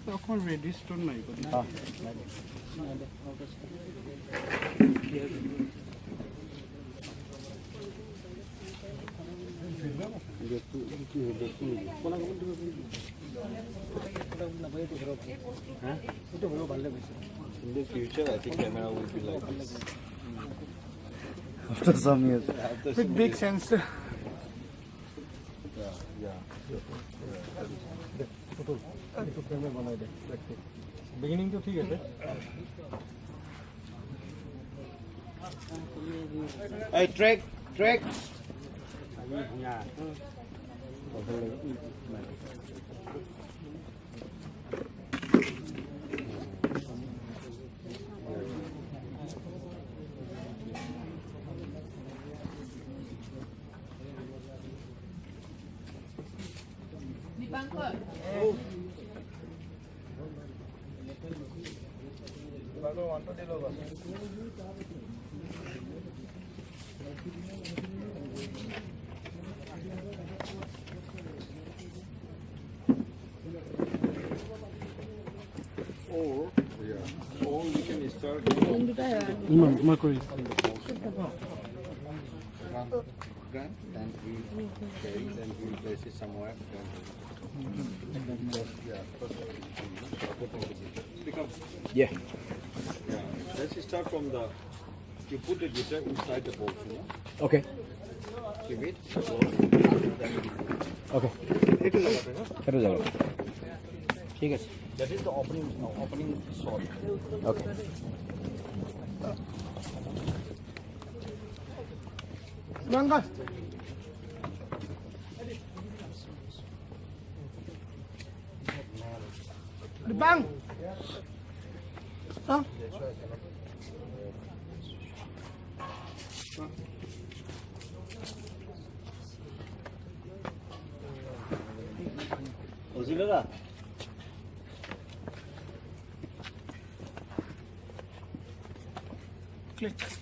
তখন রেজিস্টার নাই করি In the future, I think camera will be like this. After some years. with big sensor Beginning to ठीक है Hey, track. Or we can start মই কৰি grant, then we carry, then we place it somewhere. Yeah. Let's start from the. You put the guitar inside the box, you know. Okay. Keep it. Okay. Karo jagah. ठीक है. That is the opening shot. Okay. Bangga Bang Bang Ozilera. Click